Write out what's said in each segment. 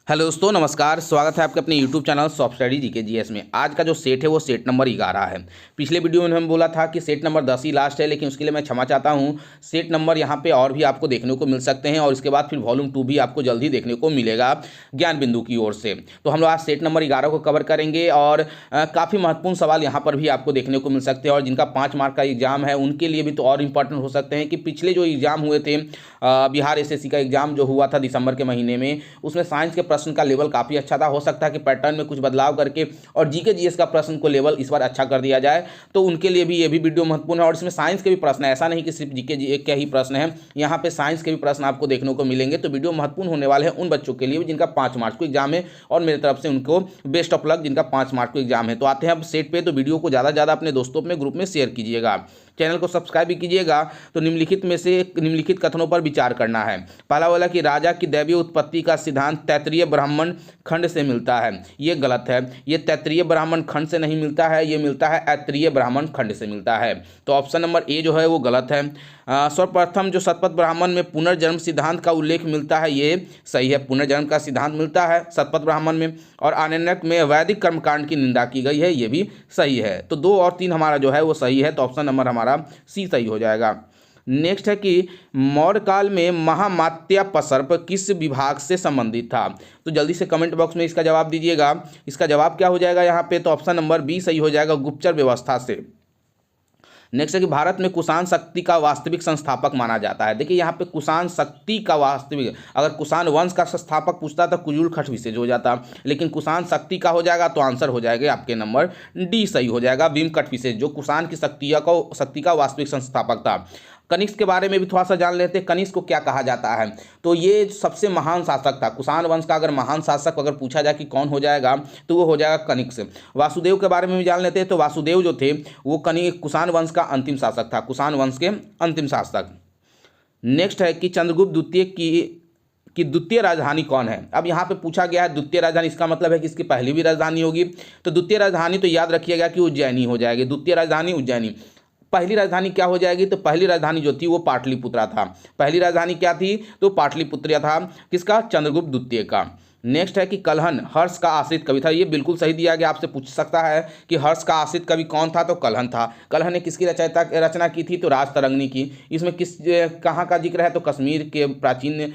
Hello दोस्तों, नमस्कार। स्वागत है आपके अपने YouTube channel soft study GK GS में। आज का जो सेट है वो सेट नंबर 11 है। पिछले वीडियो में हम बोला था कि सेट नंबर 10 ही लास्ट है, लेकिन उसके लिए मैं क्षमा चाहता हूँ। सेट नंबर यहाँ पे और भी आपको देखने को मिल सकते हैं और इसके बाद फिर वॉल्यूम 2 भी आपको जल्द ही देखने को मिलेगा ज्ञान बिंदु की ओर से। तो हम लोग आज सेट नंबर 11 को कवर करेंगे और काफ़ी महत्वपूर्ण सवाल यहाँ पर भी आपको देखने को मिल सकते हैं। और जिनका 5 मार्क का एग्जाम है उनके लिए भी तो और इम्पॉर्टेंट हो सकते हैं कि पिछले जो एग्जाम हुए थे, बिहार एसएससी का एग्जाम जो हुआ था दिसंबर के महीने में, उसमें साइंस के प्रश्न का लेवल काफ़ी अच्छा था। हो सकता है कि पैटर्न में कुछ बदलाव करके और जीके जीएस का प्रश्न को लेवल इस बार अच्छा कर दिया जाए, तो उनके लिए भी ये भी वीडियो महत्वपूर्ण है। और इसमें साइंस के भी प्रश्न है, ऐसा नहीं कि सिर्फ जीके जी के ही प्रश्न है, यहाँ पे साइंस के भी प्रश्न आपको देखने को मिलेंगे। तो वीडियो महत्वपूर्ण होने वाले हैं उन बच्चों के लिए भी जिनका 5 मार्च को एग्जाम है, और मेरी तरफ से उनको बेस्ट ऑफ लक जिनका 5 मार्च को एग्जाम है। तो आते हैं अब सेट पे। तो वीडियो को ज़्यादा से ज़्यादा अपने दोस्तों में ग्रुप में शेयर कीजिएगा, चैनल को सब्सक्राइब भी कीजिएगा। तो निम्नलिखित में से निम्नलिखित कथनों पर विचार करना है। पहला वाला कि राजा की दैवीय उत्पत्ति का सिद्धांत तैत्तिरीय ब्राह्मण खंड से मिलता है, ये गलत है। ये तैत्तिरीय ब्राह्मण खंड से नहीं मिलता है, ये मिलता है ऐत्तिरीय ब्राह्मण खंड से मिलता है। तो ऑप्शन नंबर ए जो है वो गलत है। सर्वप्रथम जो शतपथ ब्राह्मण में पुनर्जन्म सिद्धांत का उल्लेख मिलता है, ये सही है। पुनर्जन्म का सिद्धांत मिलता है शतपथ ब्राह्मण में। और आरण्यक में वैदिक कर्मकांड की निंदा की गई है, ये भी सही है। तो 2 और 3 हमारा जो है वो सही है। तो ऑप्शन नंबर हमारा सी सही हो जाएगा। नेक्स्ट है कि मौर्य काल में महामात्यापसर्प किस विभाग से संबंधित था। तो जल्दी से कमेंट बॉक्स में इसका जवाब दीजिएगा। इसका जवाब क्या हो जाएगा यहाँ पे? तो ऑप्शन नंबर बी सही हो जाएगा, गुप्तचर व्यवस्था से। नेक्स्ट है कि भारत में कुषाण शक्ति का वास्तविक संस्थापक माना जाता है। देखिए यहाँ पे कुषाण शक्ति का वास्तविक, अगर कुषाण वंश का संस्थापक पूछता तो कुजुल खट विशेष हो जाता, लेकिन कुषाण शक्ति का हो जाएगा तो आंसर हो जाएगा आपके नंबर डी सही हो जाएगा, भीम कट विशेष, जो कुषाण की शक्ति का वास्तविक संस्थापक था। कनिष्क के बारे में भी थोड़ा सा जान लेते हैं। कनिष्क को क्या कहा जाता है? तो ये सबसे महान शासक था। कुषाण वंश का अगर महान शासक अगर पूछा जाए कि कौन हो जाएगा तो वो हो जाएगा कनिष्क। वासुदेव के बारे में भी जान लेते हैं। तो वासुदेव जो थे वो कुषाण वंश का अंतिम शासक था, कुषाण वंश के अंतिम शासक। नेक्स्ट है कि चंद्रगुप्त द्वितीय की द्वितीय राजधानी कौन है? अब यहाँ पे पूछा गया है द्वितीय राजधानी, इसका मतलब है कि इसकी पहली भी राजधानी होगी। तो द्वितीय राजधानी तो याद रखिएगा कि उज्जैनी हो जाएगी। द्वितीय राजधानी उज्जैनी। पहली राजधानी क्या हो जाएगी? तो पहली राजधानी जो थी वो पाटलिपुत्रा था। पहली राजधानी क्या थी? तो पाटलिपुत्रा था। किसका? चंद्रगुप्त द्वितीय का। नेक्स्ट है कि कलहन हर्ष का आश्रित कवि था। ये बिल्कुल सही दिया गया। आपसे पूछ सकता है कि हर्ष का आश्रित कवि कौन था? तो कलहन था। कलहन ने किसकी रचना की थी? तो राजतरंगिणी की। इसमें कहाँ का जिक्र है? तो कश्मीर के प्राचीन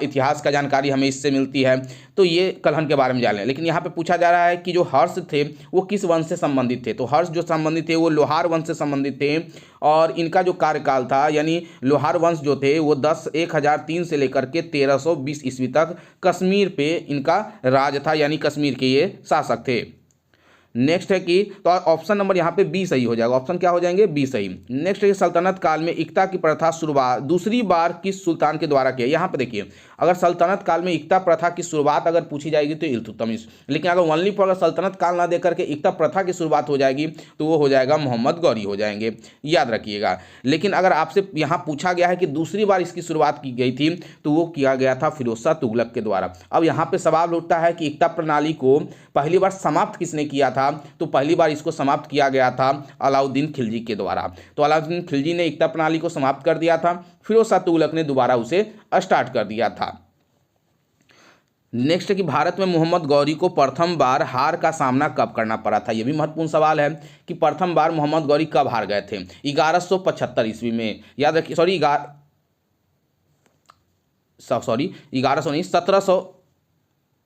इतिहास का जानकारी हमें इससे मिलती है। तो ये कलहन के बारे में जान लें। लेकिन यहाँ पे पूछा जा रहा है कि जो हर्ष थे वो किस वंश से संबंधित थे? तो हर्ष जो संबंधित थे वो लोहार वंश से संबंधित थे। और इनका जो कार्यकाल था, यानी लोहार वंश जो थे वो 1003 से लेकर के 1320 ईस्वी तक कश्मीर पे इनका राज था, यानी कश्मीर के ये शासक थे। नेक्स्ट है कि तो ऑप्शन नंबर यहाँ पे बी सही हो जाएगा। ऑप्शन क्या हो जाएंगे? बी सही। नेक्स्ट है सल्तनत काल में इक्ता की प्रथा शुरुआत दूसरी बार किस सुल्तान के द्वारा किया? यहाँ पे देखिए, अगर सल्तनत काल में इक्ता प्रथा की शुरुआत अगर पूछी जाएगी तो इल्तुतमिश, लेकिन अगर ओनली फॉर अगर सल्तनत काल ना देकर के इक्ता प्रथा की शुरुआत हो जाएगी तो वो हो जाएगा मोहम्मद गौरी हो जाएंगे, याद रखिएगा। लेकिन अगर आपसे यहाँ पूछा गया है कि दूसरी बार इसकी शुरुआत की गई थी तो वो किया गया था फिरोज शाह तुगलक के द्वारा। अब यहाँ पे सवाल उठता है कि इक्ता प्रणाली को पहली बार समाप्त किसने किया था? तो पहली बार इसको समाप्त किया गया था अलाउद्दीन खिलजी के द्वारा। तो अलाउद्दीन खिलजी ने इक्ता प्रणाली को समाप्त कर दिया था, फिरोज शाह तुगलक ने दोबारा उसे स्टार्ट कर दिया था। नेक्स्ट है कि भारत में मोहम्मद गौरी को प्रथम बार हार का सामना कब करना पड़ा था? यह भी महत्वपूर्ण सवाल है कि प्रथम बार मोहम्मद गौरी कब हार गए थे? 1175 ईस्वी में, याद रखिए।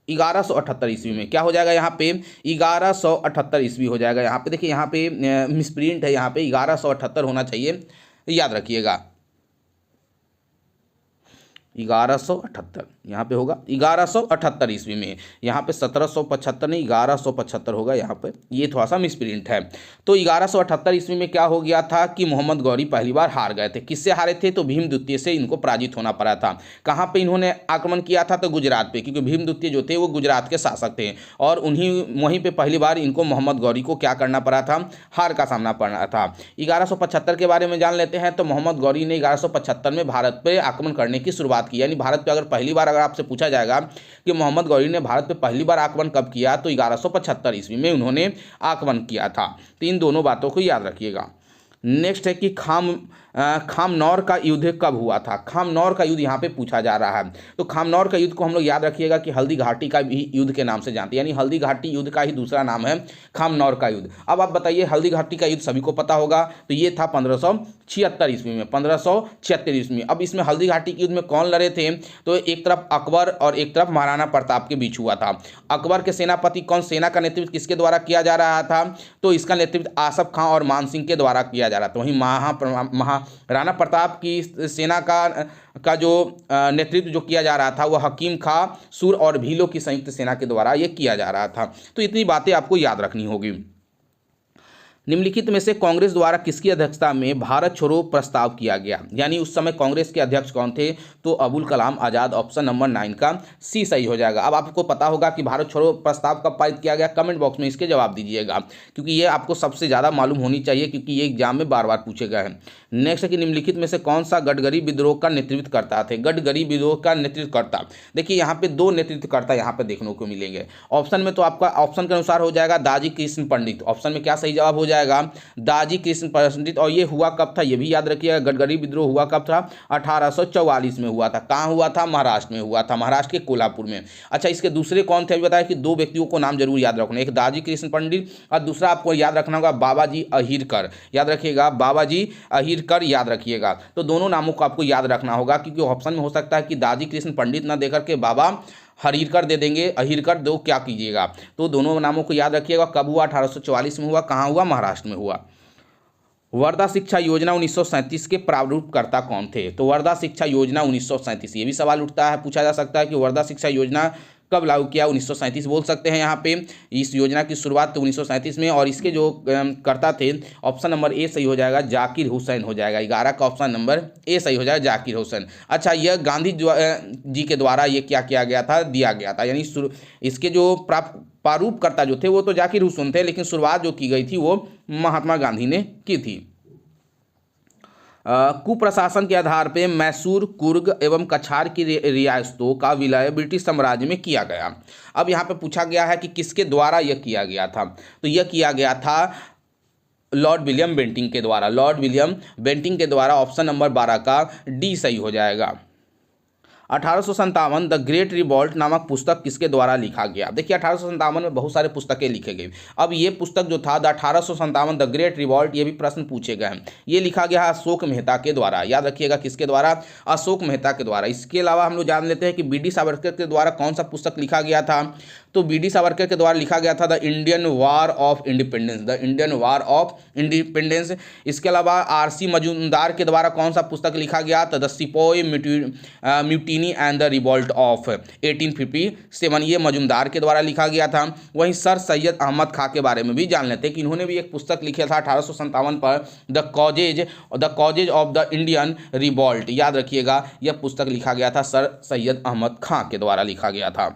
1178 ईस्वी में। क्या हो जाएगा यहाँ पे? 1178 ईस्वी हो जाएगा। यहाँ पे देखिए, यहाँ पे मिसप्रिंट है, यहाँ पे 1178 होना चाहिए, याद रखिएगा। 1178 यहाँ पे होगा 1178 ईस्वी में। यहाँ पे 1775 नहीं, 1175 होगा यहाँ पे, ये थोड़ा सा मिसप्रिंट है। तो 1178 ईस्वी में क्या हो गया था कि मोहम्मद गौरी पहली बार हार गए थे। किससे हारे थे? तो भीम द्वितीय से इनको पराजित होना पड़ा था। कहाँ पे इन्होंने आक्रमण किया था? तो गुजरात पे, क्योंकि भीम द्वितीय जो थे वो गुजरात के शासक थे और वहीं पे पहली बार इनको मोहम्मद गौरी को क्या करना पड़ा था? हार का सामना पड़ा था। 1175 के बारे में जान लेते हैं। तो मोहम्मद गौरी ने 1175 में भारत पे आक्रमण करने की शुरुआत की, यानी भारत पे अगर पहली बार अगर आपसे पूछा जाएगा कि मोहम्मद गौरी ने भारत पे पहली बार आक्रमण कब किया, तो 1175 ईस्वी में उन्होंने आक्रमण किया था। तो इन दोनों बातों को याद रखिएगा। नेक्स्ट है कि खामनौर का युद्ध कब हुआ था। खामनौर का युद्ध यहाँ पे पूछा जा रहा है। तो खामनौर का युद्ध को हम लोग याद रखिएगा कि हल्दी घाटी का भी युद्ध के नाम से जानते हैं, यानी हल्दी घाटी युद्ध का ही दूसरा नाम है खामनौर का युद्ध। अब आप बताइए, हल्दी घाटी का युद्ध सभी को पता होगा, तो ये था 1576 ईस्वी में, 1576 ईस्वी में। अब इसमें हल्दी घाटी के युद्ध में कौन लड़े थे, तो एक तरफ अकबर और एक तरफ महाराणा प्रताप के बीच हुआ था। अकबर के सेनापति कौन, सेना का नेतृत्व किसके द्वारा किया जा रहा था, तो इसका नेतृत्व आसफ खां और मान सिंह के द्वारा किया जा रहा था। वहीं महाराणा प्रताप की सेना का जो नेतृत्व जो किया जा रहा था वह हकीम खां, सुर और भीलों की संयुक्त सेना के द्वारा ये किया जा रहा था। तो इतनी बातें आपको याद रखनी होगी। निम्नलिखित में से कांग्रेस द्वारा किसकी अध्यक्षता में भारत छोड़ो प्रस्ताव किया गया, यानी उस समय कांग्रेस के अध्यक्ष कौन थे, तो अबुल कलाम आज़ाद। ऑप्शन नंबर 9 का सी सही हो जाएगा। अब आपको पता होगा कि भारत छोड़ो प्रस्ताव कब पारित किया गया, कमेंट बॉक्स में इसके जवाब दीजिएगा, क्योंकि ये आपको सबसे ज़्यादा मालूम होनी चाहिए, क्योंकि ये एग्जाम में बार बार पूछे गए हैं। नेक्स्ट है कि निम्नलिखित में से कौन सा गडकरी विद्रोह का नेतृत्व करता थे। गडकरी विद्रोह का नेतृत्वकर्ता, देखिए यहाँ पे 2 नेतृत्वकर्ता यहाँ पे देखने को मिलेंगे। ऑप्शन में तो आपका ऑप्शन के अनुसार हो जाएगा दाजी कृष्ण पंडित। ऑप्शन में क्या सही जवाब हो जाएगा, दाजी कृष्ण पंडित। और ये हुआ कब था, ये भी याद रखिएगा, गडकरी विद्रोह हुआ कब था, 1844 में हुआ था। कहाँ हुआ था, महाराष्ट्र में हुआ था, महाराष्ट्र के कोल्हापुर में। अच्छा, इसके दूसरे कौन थे अभी बताया कि 2 व्यक्तियों को नाम जरूर याद रखना, एक दाजी कृष्ण पंडित और दूसरा आपको याद रखना होगा बाबाजी अहिरकर। याद रखिएगा, बाबाजी अहिरकर याद रखिएगा। तो दोनों नामों को आपको याद रखना होगा, क्योंकि ऑप्शन में हो सकता है कि दाजी कृष्ण पंडित ना देकर के बाबा हरिरकर दे देंगे, अहिरकर दो क्या कीजिएगा। तो दोनों नामों को याद रखिएगा। कब हुआ, 1844 में हुआ। कहाँ हुआ, महाराष्ट्र में हुआ। वर्धा शिक्षा योजना 1937 के प्रारूपकर्ता कौन थे, तो वर्धा शिक्षा योजना 1937, ये भी सवाल उठता है, पूछा जा सकता है कि वर्धा शिक्षा योजना कब लागू किया, 1937 बोल सकते हैं यहाँ पे। इस योजना की शुरुआत तो 1937 में, और इसके जो कर्ता थे, ऑप्शन नंबर ए सही हो जाएगा, जाकिर हुसैन हो जाएगा। 11 का ऑप्शन नंबर ए सही हो जाएगा, जाकिर हुसैन। अच्छा, यह गांधी जी के द्वारा ये क्या किया गया था, दिया गया था, यानी इसके जो प्रारूपकर्ता जो थे वो तो जाकिर हुसैन थे, लेकिन शुरुआत जो की गई थी वो महात्मा गांधी ने की थी। कुप्रशासन के आधार पर मैसूर, कुर्ग एवं कछार की रियासतों का विलय ब्रिटिश साम्राज्य में किया गया। अब यहाँ पे पूछा गया है कि किसके द्वारा यह किया गया था, तो यह किया गया था लॉर्ड विलियम बेंटिंग के द्वारा। लॉर्ड विलियम बेंटिंग के द्वारा। ऑप्शन नंबर 12 का डी सही हो जाएगा। 1857 द ग्रेट रिवॉल्ट नामक पुस्तक किसके द्वारा लिखा गया। देखिए 1857 में बहुत सारे पुस्तकें लिखे गए। अब ये पुस्तक जो था द 1857 द ग्रेट रिवॉल्ट, ये भी प्रश्न पूछे गए हैं। ये लिखा गया अशोक मेहता के द्वारा। याद रखिएगा किसके द्वारा, अशोक मेहता के द्वारा। इसके अलावा हम लोग जान लेते हैं कि बी.डी. सावरकर के द्वारा कौन सा पुस्तक लिखा गया था, तो बी.डी. सावरकर के द्वारा लिखा गया था the Indian war of independence, the Indian war of independence. इसके अलावा आर.सी. मजूमदार के द्वारा कौन सा पुस्तक लिखा गया था, the sepoy mutiny and the revolt of 1857, ये मजूमदार के द्वारा लिखा गया था। वहीं सर सैयद अहमद खां के बारे में भी जान लेते हैं कि इन्होंने भी एक पुस्तक लिखा था 1857 पर, the causes of the Indian revolt. याद रखिएगा यह पुस्तक लिखा गया था सर सैयद अहमद खां के द्वारा लिखा गया था।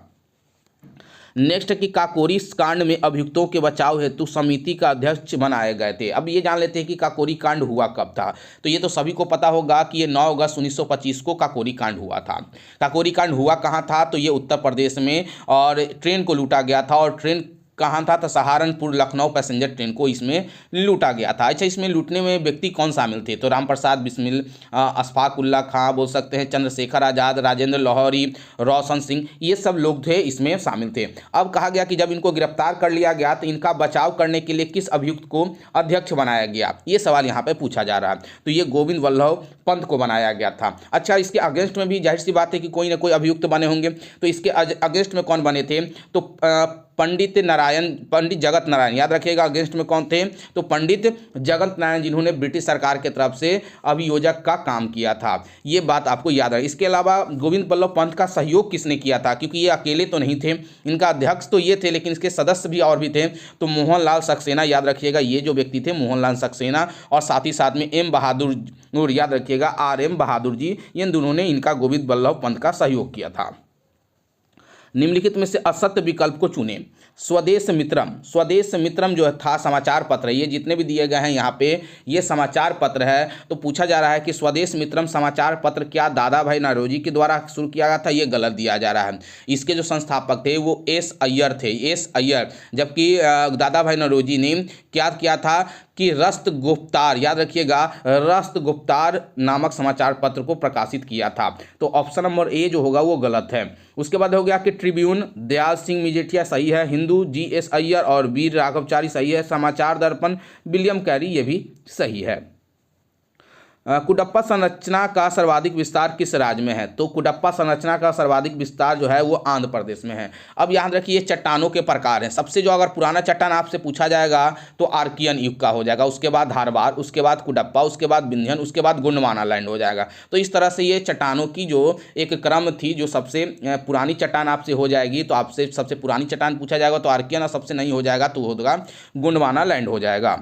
नेक्स्ट कि काकोरी कांड में अभियुक्तों के बचाव हेतु समिति का अध्यक्ष बनाए गए थे। अब ये जान लेते हैं कि काकोरी कांड हुआ कब था, तो ये तो सभी को पता होगा कि ये 9 अगस्त 1925 को काकोरी कांड हुआ था। काकोरी कांड हुआ कहाँ था, तो ये उत्तर प्रदेश में, और ट्रेन को लूटा गया था। और ट्रेन कहाँ था, तो सहारनपुर लखनऊ पैसेंजर ट्रेन को इसमें लूटा गया था। अच्छा, इसमें लूटने में व्यक्ति कौन शामिल थे, तो राम प्रसाद बिस्मिल, अशफाक उल्ला खां बोल सकते हैं, चंद्रशेखर आज़ाद, राजेंद्र लाहौरी, रोशन सिंह, ये सब लोग थे इसमें शामिल थे। अब कहा गया कि जब इनको गिरफ्तार कर लिया गया तो इनका बचाव करने के लिए किस अभियुक्त को अध्यक्ष बनाया गया, ये सवाल यहाँ पर पूछा जा रहा है। तो ये गोविंद वल्लभ पंत को बनाया गया था। अच्छा, इसके अगेंस्ट में भी जाहिर सी बात है कि कोई ना कोई अभियुक्त बने होंगे, तो इसके अगेंस्ट में कौन बने थे, तो पंडित जगत नारायण। याद रखिएगा अगेंस्ट में कौन थे, तो पंडित जगत नारायण, जिन्होंने ब्रिटिश सरकार के तरफ से अभियोजक का काम किया था। ये बात आपको याद है। इसके अलावा गोविंद वल्लभ पंत का सहयोग किसने किया था, क्योंकि ये अकेले तो नहीं थे, इनका अध्यक्ष तो ये थे लेकिन इसके सदस्य भी और भी थे, तो मोहनलाल सक्सेना। याद रखिएगा ये जो व्यक्ति थे मोहनलाल सक्सेना, और साथ ही साथ में एम बहादुर, याद रखिएगा R.M. बहादुर जी, इन दोनों ने इनका गोविंद वल्लभ पंत का सहयोग किया था। निम्नलिखित में से असत्य विकल्प को चुनें। स्वदेश मित्रम जो था समाचार पत्र, ये जितने भी दिए गए हैं यहाँ पे ये समाचार पत्र है। तो पूछा जा रहा है कि स्वदेश मित्रम समाचार पत्र क्या दादा भाई नौरोजी के द्वारा शुरू किया गया था, ये गलत दिया जा रहा है। इसके जो संस्थापक थे वो एस अय्यर थे, एस अय्यर, जबकि दादा भाई नौरोजी ने क्या किया था कि रस्त गुफ्तार, याद रखिएगा, रस्त गुफ्तार नामक समाचार पत्र को प्रकाशित किया था। तो ऑप्शन नंबर ए जो होगा वो गलत है। उसके बाद हो गया कि ट्रिब्यून, दयाल सिंह मजीठिया सही है। हिंदू, जी.एस. अय्यर और वीर राघवचारी सही है। समाचार दर्पण, विलियम कैरी, ये भी सही है। कुडप्पा संरचना का सर्वाधिक विस्तार किस राज्य में है? तो कुडप्पा संरचना का सर्वाधिक विस्तार जो है वो आंध्र प्रदेश में है। अब याद रखिए चट्टानों के प्रकार हैं। सबसे जो अगर पुराना चट्टान आपसे पूछा जाएगा तो आर्कियन युग का हो जाएगा, उसके बाद धारवाड़, उसके बाद कुडप्पा, उसके बाद विंध्यन, उसके बाद गोंडवाना लैंड हो जाएगा। तो इस तरह से ये चट्टानों की जो एक क्रम थी, जो सबसे पुरानी चट्टान आपसे हो जाएगी तो आपसे सबसे पुरानी चट्टान पूछा जाएगा तो आर्कियन, और सबसे नहीं हो जाएगा तो होगा गोंडवाना लैंड हो जाएगा।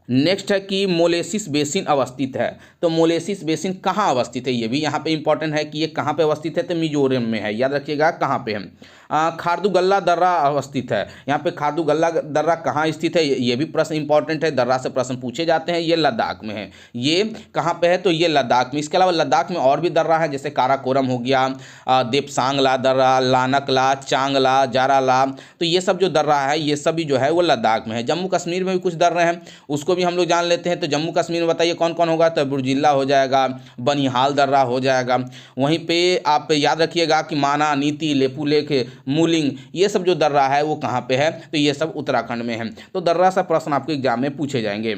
नेक्स्ट है कि मोलेसिस बेसिन अवस्थित है। तो मोलेसिस बेसिन कहाँ अवस्थित है, ये भी यहाँ पे इंपॉर्टेंट है कि ये कहाँ पे अवस्थित है। तो मिजोरम में है, याद रखिएगा कहाँ पे है। खारदुगल्ला दर्रा अवस्थित है। यहाँ पे खारदुगल्ला दर्रा कहाँ स्थित है, ये भी प्रश्न इंपॉर्टेंट है, दर्रा से प्रश्न पूछे जाते हैं। ये लद्दाख में है। ये कहाँ पे है, तो ये लद्दाख में। इसके अलावा लद्दाख में और भी दर्रा है, जैसे काराकोरम हो गया, देपसांगला दर्रा, लानकला, चांगला, जाराला। तो ये सब जो दर्रा है ये सभी जो है वो लद्दाख में है। जम्मू कश्मीर में भी कुछ दर्रे हैं, उसको भी हम लोग जान लेते हैं। तो जम्मू कश्मीर में बताइए कौन कौन होगा, तो बुर्जिल्ला हो जाएगा, बनिहाल दर्रा हो जाएगा। वहीं पे आप याद रखिएगा कि माना, नीति, लेपुलेख, मूलिंग, ये सब जो दर्रा है वो कहाँ पे है, तो ये सब उत्तराखंड में है। तो दर्रा सा प्रश्न आपके एग्जाम में पूछे जाएंगे।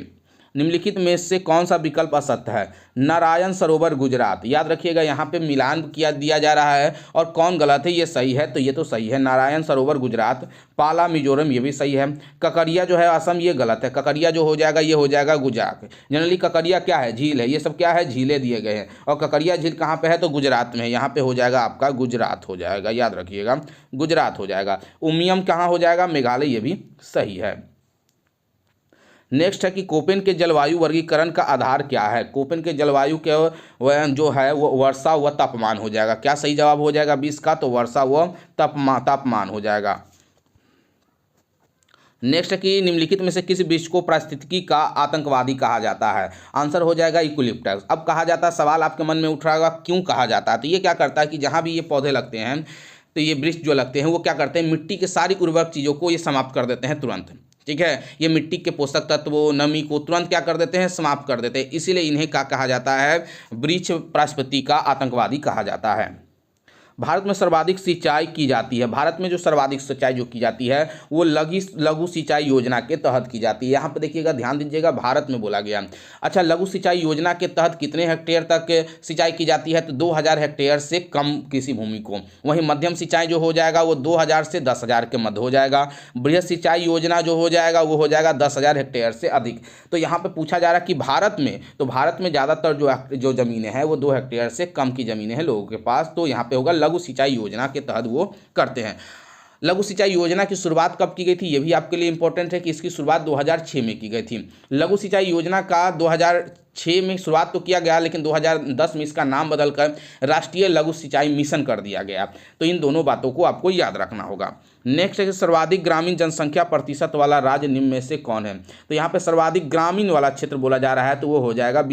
निम्नलिखित में से कौन सा विकल्प असत्य है? नारायण सरोवर गुजरात, याद रखिएगा यहाँ पे मिलान किया दिया जा रहा है और कौन गलत है, ये सही है। तो ये तो सही है, नारायण सरोवर गुजरात। पाला मिजोरम, ये भी सही है। ककरिया जो है असम, ये गलत है। ककरिया जो हो जाएगा ये हो जाएगा गुजरात। जनरली ककरिया क्या है, झील है। ये सब क्या है, झीलें दिए गए हैं। और ककरिया झील कहाँ पे है, तो गुजरात में है। यहाँ पे हो जाएगा आपका गुजरात हो जाएगा, याद रखिएगा गुजरात हो जाएगा। उमियम कहाँ हो जाएगा, मेघालय, ये भी सही है। नेक्स्ट है कि कोपेन के जलवायु वर्गीकरण का आधार क्या है? कोपेन के जलवायु के वह जो है वो वर्षा व तापमान हो जाएगा। क्या सही जवाब हो जाएगा 20 का, तो वर्षा व तापमान हो जाएगा। नेक्स्ट है कि निम्नलिखित में से किस वृक्ष को पारिस्थितिकी का आतंकवादी कहा जाता है? आंसर हो जाएगा यूकेलिप्टस। अब कहा जाता है, सवाल आपके मन में उठ रहा होगा क्यों कहा जाता है। तो ये क्या करता है कि जहाँ भी ये पौधे लगते हैं, तो ये वृक्ष जो लगते हैं वो क्या करते हैं, मिट्टी के सारी उर्वरक चीज़ों को ये समाप्त कर देते हैं तुरंत। ठीक है, ये मिट्टी के पोषक तत्वों, नमी को तुरंत क्या कर देते हैं, समाप्त कर देते हैं। इसीलिए इन्हें क्या कहा जाता है, वृक्ष पारिस्थितिकी का आतंकवादी कहा जाता है। भारत में सर्वाधिक सिंचाई की जाती है। भारत में जो सर्वाधिक सिंचाई जो की जाती है वो लघु सिंचाई योजना के तहत की जाती है। यहाँ पे देखिएगा, ध्यान दीजिएगा, भारत में बोला गया। अच्छा, लघु सिंचाई योजना के तहत कितने हेक्टेयर तक सिंचाई की जाती है, तो 2000 हेक्टेयर से कम कृषि भूमि को। वहीं मध्यम सिंचाई जो हो जाएगा वो 2000 से 10,000 के मध्य हो जाएगा। बृहद सिंचाई योजना जो हो जाएगा वो हो जाएगा 10,000 हेक्टेयर से अधिक। तो यहाँ पे पूछा जा रहा है कि भारत में, तो भारत में ज़्यादातर जो ज़मीनें हैं वो 2 हेक्टेयर से कम की ज़मीनें हैं लोगों के पास। तो यहाँ पे होगा लघु सिंचाई योजना के तहत वो करते हैं। लघु सिंचाई योजना की शुरुआत कब की गई थी, ये भी आपके लिए इंपॉर्टेंट है कि इसकी शुरुआत 2006 में की गई थी। लघु सिंचाई योजना का 2006 में शुरुआत तो किया गया, लेकिन 2010 में इसका नाम बदलकर राष्ट्रीय लघु सिंचाई मिशन कर दिया गया। तो इन दोनों बातों को आपको याद रखना होगा। नेक्स्ट है कि सर्वाधिक ग्रामीण जनसंख्या प्रतिशत वाला राज्य निम्न में से कौन है? तो यहाँ पे सर्वाधिक ग्रामीण वाला क्षेत्र बोला जा रहा है तो वो हो जाएगा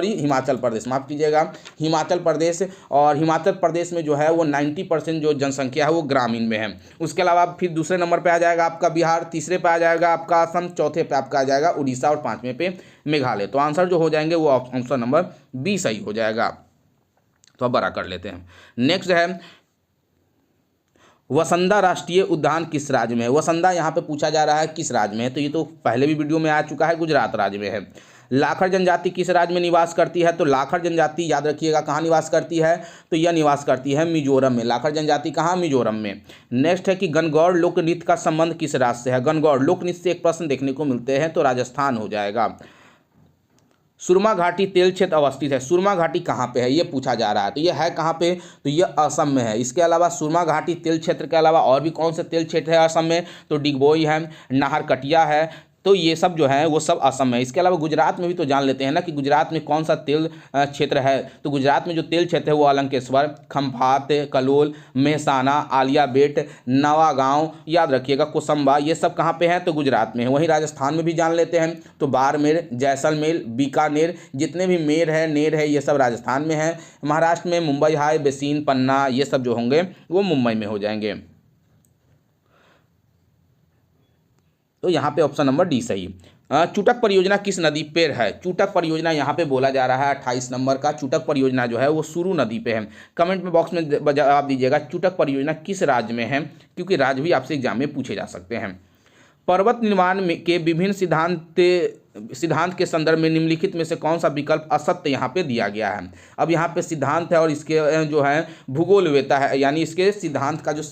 हिमाचल प्रदेश, माफ कीजिएगा, हिमाचल प्रदेश। और हिमाचल प्रदेश में जो है वो 90% जो जनसंख्या है वो ग्रामीण में है। उसके अलावा फिर दूसरे नंबर पे आ जाएगा आपका बिहार, तीसरे पे आ जाएगा आपका असम, चौथे पे आपका आ जाएगा उड़ीसा और पाँचवें पे मेघालय। तो आंसर जो हो जाएंगे वो ऑप्शन नंबर बी सही हो जाएगा। तो अब बड़ा कर लेते हैं। नेक्स्ट है वसंदा राष्ट्रीय उद्यान किस राज्य में है? वसंदा यहाँ पे पूछा जा रहा है किस राज्य में है, तो ये तो पहले भी वीडियो में आ चुका है, गुजरात राज्य में है। लाखड़ जनजाति किस राज्य में निवास करती है? तो लाखड़ जनजाति याद रखिएगा कहाँ निवास करती है, तो यह निवास करती है मिजोरम में। लाखड़ जनजाति कहाँ, मिजोरम में। नेक्स्ट है कि गणगौर लोक नृत्य का संबंध किस राज्य से है? गणगौर लोक नृत्य से एक प्रश्न देखने को मिलते हैं, तो राजस्थान हो जाएगा। सुरमा घाटी तेल क्षेत्र अवस्थित है। सुरमा घाटी कहाँ पे है ये पूछा जा रहा है, तो ये है कहाँ पे, तो ये असम में है। इसके अलावा सुरमा घाटी तेल क्षेत्र के अलावा और भी कौन से तेल क्षेत्र है असम में, तो डिगबोई है, नाहरकटिया है। तो ये सब जो है वो सब असम में है। इसके अलावा गुजरात में भी तो जान लेते हैं ना कि गुजरात में कौन सा तेल क्षेत्र है। तो गुजरात में जो तेल क्षेत्र है वो अलंकेश्वर, खंभात, कलोल, मेहसाना, आलिया बेट, नवागांव, याद रखिएगा, कोसंबा, ये सब कहाँ पे हैं, तो गुजरात में है। वहीं राजस्थान में भी जान लेते हैं, तो बाड़मेर, जैसलमेर, बीकानेर, जितने भी मेर है, नेर है, ये सब राजस्थान में है। महाराष्ट्र में मुंबई हाई, बेसिन, पन्ना, ये सब जो होंगे वो मुंबई में हो जाएंगे। तो यहाँ पे ऑप्शन नंबर डी सही। चुटक परियोजना किस नदी पे है? चुटक परियोजना यहाँ पे बोला जा रहा है 28 नंबर का चुटक परियोजना जो है वो सुरु नदी पे है। कमेंट में बॉक्स में जवाब दीजिएगा चुटक परियोजना किस राज्य में है, क्योंकि राज्य भी आपसे एग्जाम में पूछे जा सकते हैं। पर्वत निर्माण के विभिन्न सिद्धांत के संदर्भ में निम्नलिखित में से कौन सा विकल्प असत्य यहाँ पे दिया गया है? अब यहाँ पे सिद्धांत है और इसके जो है भूगोलवेत्ता है, यानी इसके सिद्धांत का जो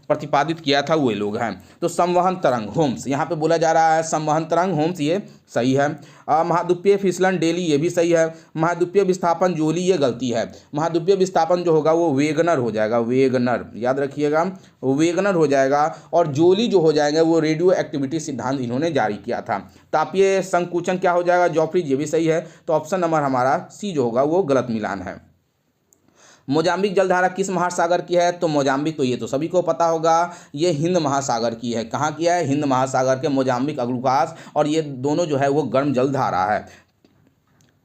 प्रतिपादित किया था वो लोग हैं। तो संवहन तरंग होम्स यहाँ पे बोला जा रहा है, संवहन तरंग होम्स ये सही है। महाद्वीपीय फिसलन डेली ये भी सही है। महाद्वीपीय विस्थापन जोली ये गलती है। महाद्वीपीय विस्थापन जो होगा वो वेगनर हो जाएगा, वेगनर याद रखिएगा, वेगनर हो जाएगा। और जोली जो हो जाएगा वो रेडियो एक्टिविटी सिद्धांत इन्होंने जारी किया था। तापीय संकुचन क्या हो जाएगा? जॉफ्री ये भी सही है। तो ऑप्शन नंबर हमारा सी जो होगा वो गलत मिलान है। मोजाम्बिक जलधारा किस महासागर की है? तो मोजाम्बिक तो ये तो सभी को पता होगा, ये हिंद महासागर की है। कहाँ की है? हिंद महासागर के मोजाम्बिक अग्रुकास, और ये दोनों जो है वो गर्म जलधारा है।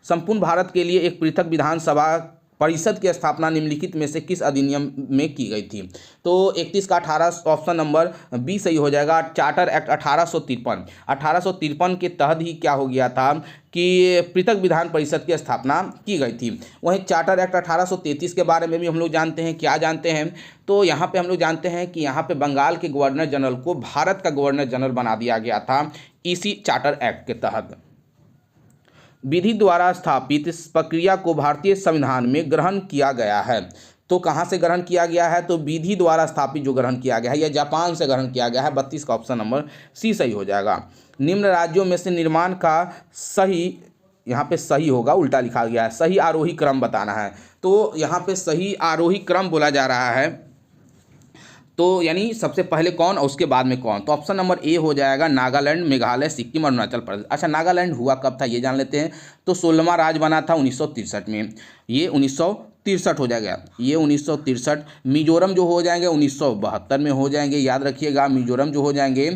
संपूर्ण भारत के लिए एक पृथक विधानसभा परिषद की स्थापना निम्नलिखित में से किस अधिनियम में की गई थी? तो 31 का 18 ऑप्शन नंबर बी सही हो जाएगा। चार्टर एक्ट 1853 के तहत ही क्या हो गया था कि पृथक विधान परिषद की स्थापना की गई थी। वहीं चार्टर एक्ट 1833 के बारे में भी हम लोग जानते हैं। क्या जानते हैं? तो यहाँ पे हम लोग जानते हैं कि यहाँ पे बंगाल के गवर्नर जनरल को भारत का गवर्नर जनरल बना दिया गया था इसी चार्टर एक्ट के तहत। विधि द्वारा स्थापित इस प्रक्रिया को भारतीय संविधान में ग्रहण किया गया है। तो कहाँ से ग्रहण किया गया है? तो विधि द्वारा स्थापित जो ग्रहण किया गया है या जापान से ग्रहण किया गया है। 32 का ऑप्शन नंबर सी सही हो जाएगा। निम्न राज्यों में से निर्माण का सही, यहाँ पे सही होगा, उल्टा लिखा गया है, सही आरोही क्रम बताना है। तो यहाँ पे सही आरोही क्रम बोला जा रहा है, तो यानी सबसे पहले कौन और उसके बाद में कौन। तो ऑप्शन नंबर ए हो जाएगा नागालैंड, मेघालय, सिक्किम और अरुणाचल प्रदेश। अच्छा, नागालैंड हुआ कब था ये जान लेते हैं। तो 16वां राज्य बना था 1963 में, ये 1963 हो जाएगा, ये 1963। मिजोरम जो हो जाएंगे 1972 में हो जाएंगे, याद रखिएगा। मिजोरम जो हो जाएंगे,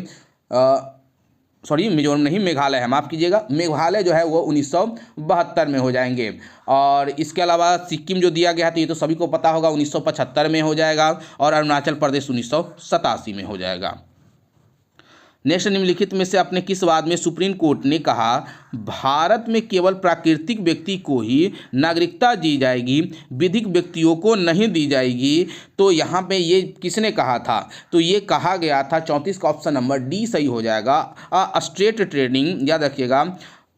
मिजोरम नहीं, मेघालय है, माफ़ कीजिएगा, मेघालय जो है वो 1972 में हो जाएंगे। और इसके अलावा सिक्किम जो दिया गया है तो ये तो सभी को पता होगा 1975 में हो जाएगा, और अरुणाचल प्रदेश 1987 में हो जाएगा। नेक्स्ट, निम्नलिखित में से अपने किस वाद में सुप्रीम कोर्ट ने कहा भारत में केवल प्राकृतिक व्यक्ति को ही नागरिकता दी जाएगी, विधिक व्यक्तियों को नहीं दी जाएगी? तो यहाँ पे ये किसने कहा था? तो ये कहा गया था 34 का ऑप्शन नंबर डी सही हो जाएगा। स्टेट ट्रेडिंग, याद रखिएगा,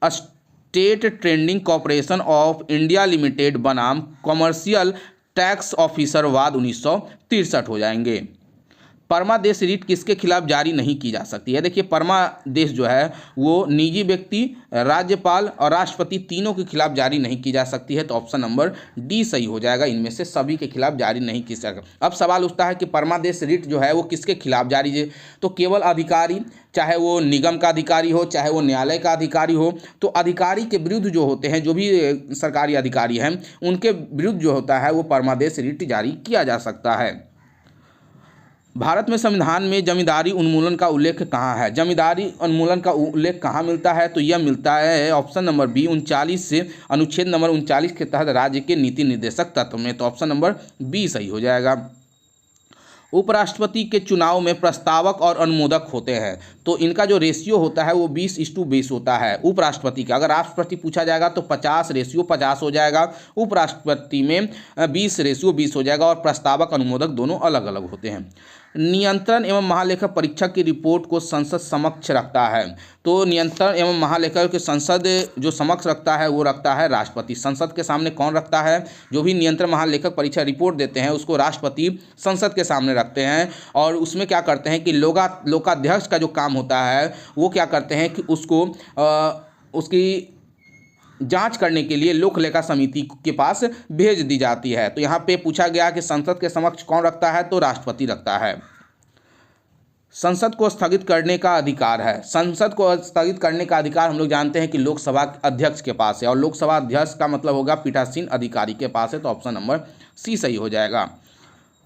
state trading corporation of India limited बनाम कॉमर्शियल टैक्स ऑफिसर वाद 1963 हो जाएंगे। परमादेश रीट किसके खिलाफ जारी नहीं की जा सकती है? देखिए, परमादेश जो है वो निजी व्यक्ति, राज्यपाल और राष्ट्रपति तीनों के खिलाफ जारी नहीं की जा सकती है। तो ऑप्शन नंबर डी सही हो जाएगा, इनमें से सभी के खिलाफ जारी नहीं की जा सकती। अब सवाल उठता है कि परमादेश रीट जो है वो किसके खिलाफ जारी है? तो केवल अधिकारी, चाहे वो निगम का अधिकारी हो, चाहे वो न्यायालय का अधिकारी हो, तो अधिकारी के विरुद्ध जो होते हैं, जो भी सरकारी अधिकारी हैं, उनके विरुद्ध जो होता है वो परमादेश रीट जारी किया जा सकता है। भारत में संविधान में जमींदारी उन्मूलन का उल्लेख कहाँ है? जमींदारी उन्मूलन का उल्लेख कहाँ मिलता है? तो यह मिलता है ऑप्शन नंबर बी 39 से, अनुच्छेद नंबर 39 के तहत राज्य के नीति निर्देशक तत्व में। तो ऑप्शन नंबर बी सही हो जाएगा। उपराष्ट्रपति के चुनाव में प्रस्तावक और अनुमोदक होते हैं, तो इनका जो रेशियो होता है वो 20:20 होता है उपराष्ट्रपति का। अगर राष्ट्रपति पूछा जाएगा तो 50:50 हो जाएगा, उपराष्ट्रपति में 20:20 हो जाएगा, और प्रस्तावक अनुमोदक दोनों अलग अलग होते हैं। नियंत्रण एवं महालेखक परीक्षक की रिपोर्ट को संसद समक्ष रखता है, तो नियंत्रण एवं महालेखक के संसद जो समक्ष रखता है वो रखता है राष्ट्रपति। संसद के सामने कौन रखता है? जो भी नियंत्रण महालेखक परीक्षा रिपोर्ट देते हैं उसको राष्ट्रपति संसद के सामने रखते हैं, और उसमें क्या करते हैं कि लोकाध्यक्ष का जो काम होता है वो क्या करते हैं कि उसको उसकी जांच करने के लिए लोक लेखा समिति के पास भेज दी जाती है। तो यहाँ पे पूछा गया कि संसद के समक्ष कौन रखता है? तो राष्ट्रपति रखता है। संसद को स्थगित करने का अधिकार है, संसद को स्थगित करने का अधिकार हम लोग जानते हैं कि लोकसभा अध्यक्ष के पास है, और लोकसभा अध्यक्ष का मतलब होगा पीठासीन अधिकारी के पास है। तो ऑप्शन नंबर सी सही हो जाएगा।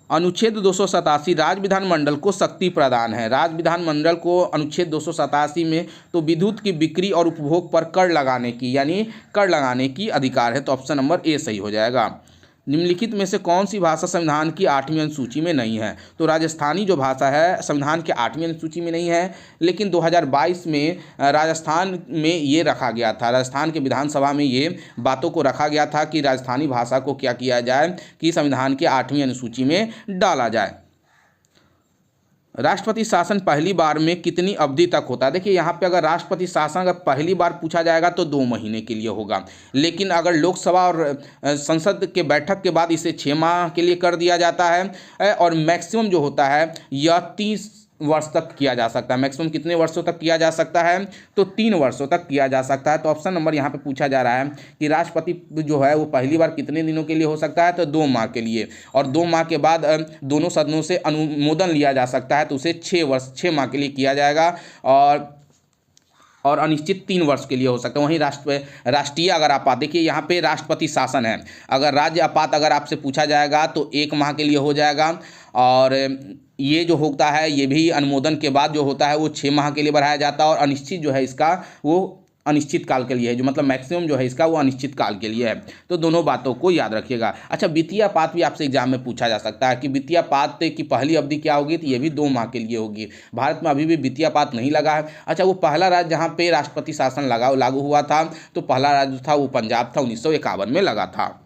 अनुच्छेद 287 राज्य विधानमंडल को शक्ति प्रदान है। राज्य विधानमंडल को अनुच्छेद 287 में तो विद्युत की बिक्री और उपभोग पर कर लगाने की, यानी कर लगाने की अधिकार है। तो ऑप्शन नंबर ए सही हो जाएगा। निम्नलिखित में से कौन सी भाषा संविधान की 8वीं अनुसूची में नहीं है? तो राजस्थानी जो भाषा है संविधान के 8वीं अनुसूची में नहीं है, लेकिन 2022 में राजस्थान में ये रखा गया था, राजस्थान के विधानसभा में ये बातों को रखा गया था कि राजस्थानी भाषा को क्या किया जाए कि संविधान के 8वीं अनुसूची में डाला जाए। राष्ट्रपति शासन पहली बार में कितनी अवधि तक होता है? देखिए यहाँ पे अगर राष्ट्रपति शासन अगर पहली बार पूछा जाएगा तो 2 महीने के लिए होगा, लेकिन अगर लोकसभा और संसद के बैठक के बाद इसे 6 माह के लिए कर दिया जाता है और मैक्सिमम जो होता है यह 30 वर्ष तक किया जा सकता है। मैक्सिमम कितने वर्षों तक किया जा सकता है? तो 3 वर्षों तक किया जा सकता है। तो ऑप्शन नंबर यहाँ पे पूछा जा रहा है कि राष्ट्रपति जो है वो पहली बार कितने दिनों के लिए हो सकता है? तो 2 माह के लिए, और 2 माह के बाद दोनों सदनों से अनुमोदन लिया जा सकता है तो उसे 6 माह के लिए किया जाएगा, और अनिश्चित 3 वर्ष के लिए हो सकता है। वहीं राष्ट्रीय अगर आपात, देखिए यहाँ पे राष्ट्रपति शासन है, अगर राज्य आपात अगर आपसे पूछा जाएगा तो 1 माह के लिए हो जाएगा, और ये जो होता है ये भी अनुमोदन के बाद जो होता है वो 6 माह के लिए बढ़ाया जाता है, और अनिश्चित जो है इसका वो अनिश्चित काल के लिए है, जो मतलब मैक्सिमम जो है इसका वो अनिश्चित काल के लिए है। तो दोनों बातों को याद रखिएगा। अच्छा, वित्तीय आपात भी आपसे एग्जाम में पूछा जा सकता है कि वित्तीय आपात की पहली अवधि क्या होगी? तो ये भी 2 माह के लिए होगी। भारत में अभी भी वित्तीय आपात नहीं लगा है। अच्छा, वो पहला राज्य जहाँ पे राष्ट्रपति शासन लागू हुआ था तो पहला राज्य था वो पंजाब था, 1951 में लगा था।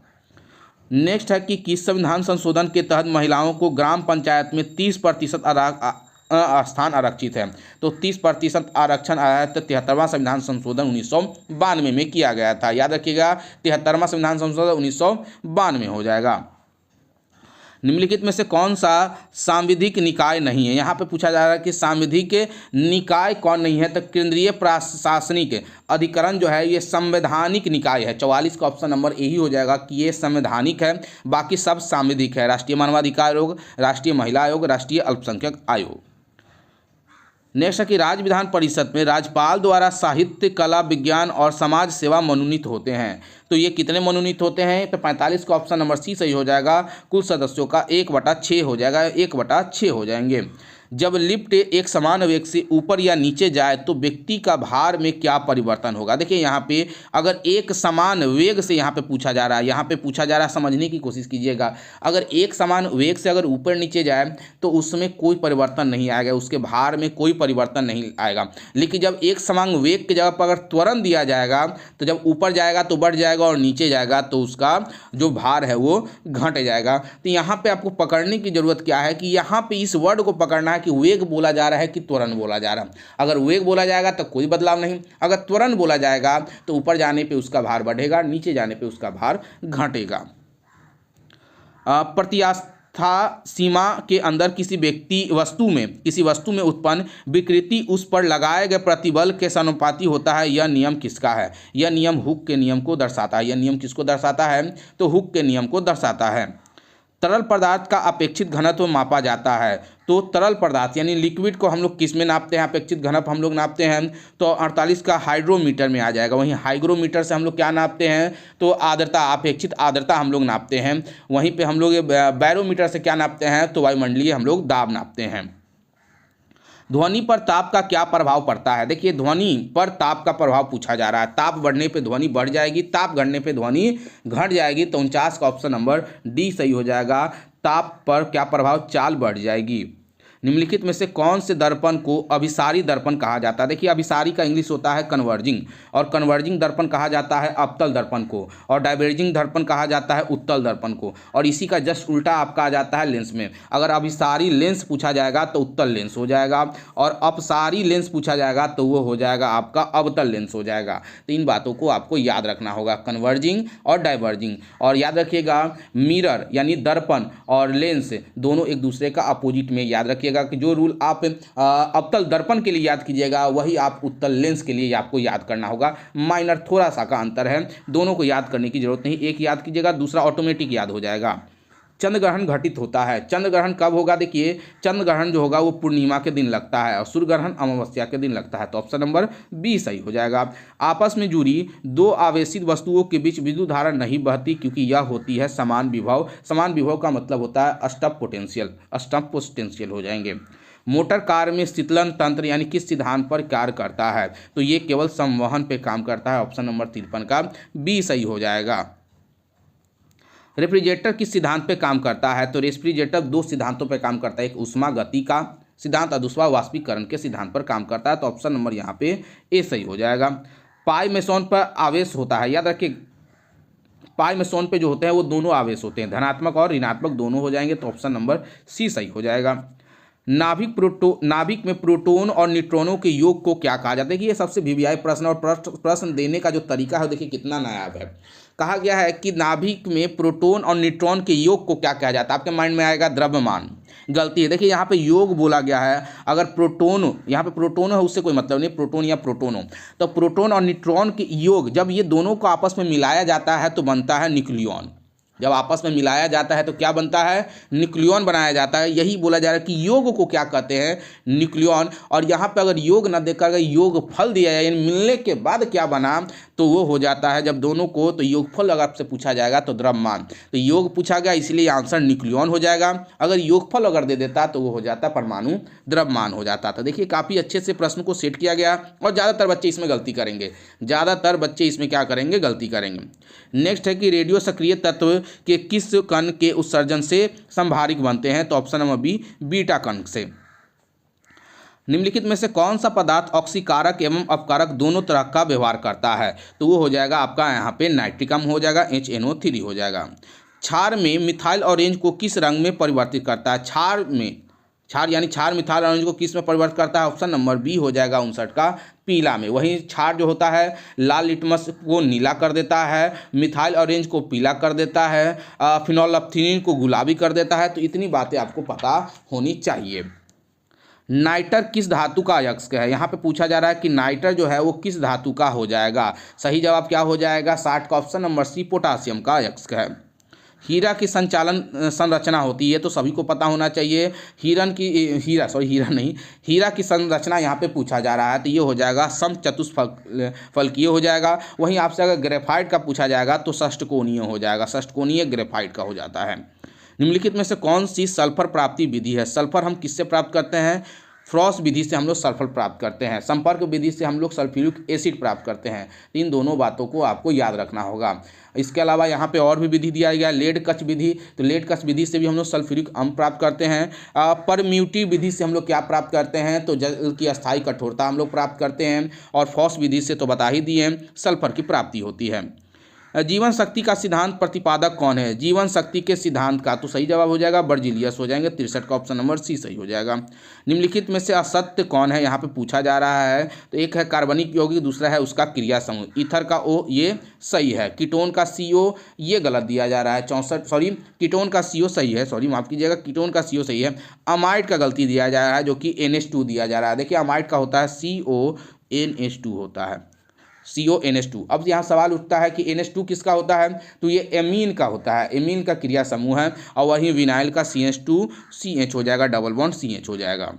नेक्स्ट है कि किस संविधान संशोधन के तहत महिलाओं को ग्राम पंचायत में 30% स्थान आरक्षित है? तो 30% आरक्षण आया तो 73वां संविधान संशोधन 1992 में किया गया था। याद रखिएगा 73वां संविधान संशोधन 1992 हो जाएगा। निम्नलिखित में से कौन सा सांविधिक निकाय नहीं है? यहाँ पे पूछा जा रहा है कि सांविधिक निकाय कौन नहीं है? तो केंद्रीय प्रशासनिक अधिकरण जो है ये संवैधानिक निकाय है। 44 का ऑप्शन नंबर यही हो जाएगा कि ये संवैधानिक है, बाकी सब सांविधिक है। राष्ट्रीय मानवाधिकार आयोग, राष्ट्रीय महिला आयोग, राष्ट्रीय अल्पसंख्यक आयोग। नेक्स्ट है कि राज्य विधान परिषद में राज्यपाल द्वारा साहित्य, कला, विज्ञान और समाज सेवा मनोनीत होते हैं। तो ये कितने मनोनीत होते हैं? तो 45 का ऑप्शन नंबर सी सही हो जाएगा। कुल सदस्यों का 1/6 हो जाएगा, 1/6 हो जाएंगे। जब लिफ्ट एक समान वेग से ऊपर या नीचे जाए तो व्यक्ति का भार में क्या परिवर्तन होगा? देखिए यहाँ पे अगर एक समान वेग से यहाँ पे पूछा जा रहा है, यहाँ पे पूछा जा रहा है, समझने की कोशिश कीजिएगा। अगर एक समान वेग से अगर ऊपर नीचे जाए तो उसमें कोई परिवर्तन नहीं आएगा, उसके भार में कोई परिवर्तन नहीं आएगा। लेकिन जब एक समान वेग की जगह पर अगर त्वरण दिया जाएगा तो जब ऊपर जाएगा तो बढ़ जाएगा और नीचे जाएगा तो उसका जो भार है वो घट जाएगा। तो यहाँ पे आपको पकड़ने की जरूरत क्या है कि यहाँ पे इस वर्ड को पकड़ना है कि वेग बोला जा रहा है कि त्वरण बोला जा रहा है। अगर वेग बोला जाएगा तो कोई बदलाव नहीं, अगर त्वरण बोला जाएगा तो ऊपर जाने पे उसका भार बढ़ेगा, नीचे जाने पे उसका भार घटेगा। प्रत्यास्था सीमा के अंदर किसी वस्तु में उत्पन्न विकृति उस पर लगाए गए प्रतिबल के समानुपाती होता है। यह नियम किसका है? यह नियम हुक के नियम को दर्शाता है। यह नियम किसको दर्शाता है? तो हुक के नियम को दर्शाता है। तरल पदार्थ का अपेक्षित घनत्व मापा जाता है। तो तरल पदार्थ यानी लिक्विड को हम लोग किस में नापते हैं? अपेक्षित घनत्व हम लोग नापते हैं तो 48 का हाइड्रोमीटर में आ जाएगा। वहीं हाइग्रोमीटर से हम लोग क्या नापते हैं? तो आर्द्रता, अपेक्षित आर्द्रता हम लोग नापते हैं। वहीं पे हम लोग बैरोमीटर से क्या नापते हैं? तो वायुमंडलीय हम लोग दाब नापते हैं। ध्वनि पर ताप का क्या प्रभाव पड़ता है? देखिए ध्वनि पर ताप का प्रभाव पूछा जा रहा है। ताप बढ़ने पे ध्वनि बढ़ जाएगी, ताप घटने पे ध्वनि घट जाएगी। तो 49 का ऑप्शन नंबर डी सही हो जाएगा। ताप पर क्या प्रभाव? चाल बढ़ जाएगी। निम्नलिखित में से कौन से दर्पण को अभिसारी दर्पण कहा जाता है? देखिए अभिसारी का इंग्लिश होता है कन्वर्जिंग, और कन्वर्जिंग दर्पण कहा जाता है अवतल दर्पण को, और डाइवर्जिंग दर्पण कहा जाता है उत्तल दर्पण को, और इसी का जस्ट उल्टा आपका आ जाता है लेंस में। अगर अभिसारी लेंस पूछा जाएगा तो उत्तल लेंस हो जाएगा, और अपसारी लेंस पूछा जाएगा तो वो हो जाएगा आपका अवतल लेंस हो जाएगा। तो इन बातों को आपको याद रखना होगा, कन्वर्जिंग और डाइवर्जिंग। और याद रखिएगा मिरर यानी दर्पण और लेंस दोनों एक दूसरे का अपोजिट में। याद रखिएगा कि जो रूल आप अवतल दर्पण के लिए याद कीजिएगा वही आप उत्तल लेंस के लिए आपको याद करना होगा। माइनर थोड़ा सा का अंतर है, दोनों को याद करने की जरूरत नहीं। एक याद कीजिएगा, दूसरा ऑटोमेटिक याद हो जाएगा। चंद्र ग्रहण घटित होता है। चंद्र ग्रहण कब होगा? देखिए चंद्र ग्रहण जो होगा वो पूर्णिमा के दिन लगता है और सूर्य ग्रहण अमावस्या के दिन लगता है। तो ऑप्शन नंबर बी सही हो जाएगा। आपस में जुड़ी 2 आवेशित वस्तुओं के बीच विद्युत धारा नहीं बहती क्योंकि यह होती है समान विभव। समान विभव का मतलब होता है स्टफ पोटेंशियल हो जाएंगे। मोटर कार में शीतलन तंत्र यानी किस सिद्धांत पर कार्य करता है? तो ये केवल संवहन पे काम करता है। ऑप्शन नंबर 53 का बी सही हो जाएगा। रेफ्रिजरेटर किस सिद्धांत पे काम करता है? तो रेफ्रिजरेटर दो सिद्धांतों पे काम करता है, एक ऊष्मा गति का सिद्धांत और दूसरा वाष्पीकरण के सिद्धांत पर काम करता है। तो ऑप्शन नंबर यहाँ पे ए सही हो जाएगा। पाई मेसोन पर आवेश होता है, याद रखिए पाई मेसोन पे जो होते हैं वो दोनों आवेश होते हैं, धनात्मक और ऋणात्मक दोनों हो जाएंगे। तो ऑप्शन नंबर सी सही हो जाएगा। नाभिक में प्रोटॉन और न्यूट्रॉनों के योग को क्या कहा जाता है? कि ये सबसे वीवीआई प्रश्न और प्रश्न देने का जो तरीका है देखिए कितना नायाब है। कहा गया है कि नाभिक में प्रोटॉन और न्यूट्रॉन के योग को क्या कहा जाता है? आपके माइंड में आएगा द्रव्यमान, गलती है। देखिए यहाँ पे योग बोला गया है, अगर प्रोटोन यहाँ पे प्रोटोन है उससे कोई मतलब नहीं, प्रोटोन या प्रोटोन हो तो प्रोटोन और न्यूट्रॉन के योग जब ये दोनों को आपस में मिलाया जाता है तो बनता है न्यूक्लियॉन। जब आपस में मिलाया जाता है तो क्या बनता है? न्यूक्लियॉन बनाया जाता है। यही बोला जा रहा है कि योग को क्या कहते हैं? न्यूक्लियॉन। और यहाँ पे अगर योग न देकर अगर योग फल दिया जाए, यानी मिलने के बाद क्या बना, तो वो हो जाता है जब दोनों को, तो योगफल अगर आपसे पूछा जाएगा तो द्रव्यमान। तो योग पूछा गया इसलिए आंसर न्यूक्लियॉन हो जाएगा। अगर योगफल अगर दे देता तो वो हो जाता परमाणु द्रव्यमान हो जाता। तो देखिए काफ़ी अच्छे से प्रश्न को सेट किया गया और ज़्यादातर बच्चे इसमें गलती करेंगे, ज़्यादातर बच्चे इसमें क्या करेंगे? गलती करेंगे। नेक्स्ट है कि रेडियो सक्रिय तत्व के किस कण के उत्सर्जन से संभारिक बनते हैं? तो ऑप्शन नंबर बी बीटा कण से। निम्नलिखित में से कौन सा पदार्थ ऑक्सीकारक एवं अपकारक दोनों तरह का व्यवहार करता है? तो वो हो जाएगा आपका यहाँ पे नाइट्रिक अम्ल हो जाएगा, HNO3 हो जाएगा। क्षार में मिथाइल ऑरेंज को किस रंग में परिवर्तित करता है? क्षार मिथाइल ऑरेंज को किस में परिवर्तित करता है? ऑप्शन नंबर बी हो जाएगा 59 का पीला में। वहीं क्षार जो होता है लाल लिटमस को नीला कर देता है, मिथाइल ऑरेंज को पीला कर देता है, फिनोल्फथालीन को गुलाबी कर देता है। तो इतनी बातें आपको पता होनी चाहिए। नाइटर किस धातु का अयस्क है? यहाँ पे पूछा जा रहा है कि नाइटर जो है वो किस धातु का हो जाएगा? सही जवाब क्या हो जाएगा? 60 का ऑप्शन नंबर सी पोटासियम का अयस्क है। हीरा की संरचना होती है तो सभी को पता होना चाहिए। हीरा की संरचना यहाँ पे पूछा जा रहा है तो ये हो जाएगा समचतुष्फलकीय हो जाएगा। वहीं आपसे अगर ग्रेफाइट का पूछा जाएगा तो षष्ठकोणीय हो जाएगा, षष्ठकोणीय ग्रेफाइट का हो जाता है। निम्नलिखित में से कौन सी सल्फर प्राप्ति विधि है? सल्फर हम किससे प्राप्त करते हैं? फ्रॉस विधि से हम लोग सल्फर प्राप्त करते हैं, संपर्क विधि से हम लोग सल्फ्यूरिक एसिड प्राप्त करते हैं। इन दोनों बातों को आपको याद रखना होगा। इसके अलावा यहाँ पे और भी विधि दिया गया, लेड कच विधि। तो लेड कच विधि से भी हम लोग सल्फ्यूरिक अम्ल प्राप्त करते हैं। परम्यूटिव विधि से हम लोग क्या प्राप्त करते हैं? तो जल की अस्थायी कठोरता हम लोग प्राप्त करते हैं। और फॉस विधि से तो बता ही दिए हैं, सल्फर की प्राप्ति होती है। जीवन शक्ति का सिद्धांत प्रतिपादक कौन है? जीवन शक्ति के सिद्धांत का तो सही जवाब हो जाएगा बर्जीलियस हो जाएंगे, 63 का ऑप्शन नंबर सी सही हो जाएगा। निम्नलिखित में से असत्य कौन है? यहाँ पे पूछा जा रहा है। तो एक है कार्बनिक यौगिक, दूसरा है उसका क्रिया समूह। ईथर का O ये सही है, कीटोन का CO ये गलत दिया जा रहा है। कीटोन का CO सही है, माफ कीजिएगा, कीटोन का CO सही है। अमाइड का गलती दिया जा रहा है जो कि NH2 दिया जा रहा है। देखिए अमाइड का होता है CONH2 होता है, CONH2। अब यहाँ सवाल उठता है कि NH2 किसका होता है? तो ये एमीन का होता है, एमीन का क्रिया समूह है। और वहीं विनाइल का CH2CH हो जाएगा, डबल बॉन्ड CH हो जाएगा।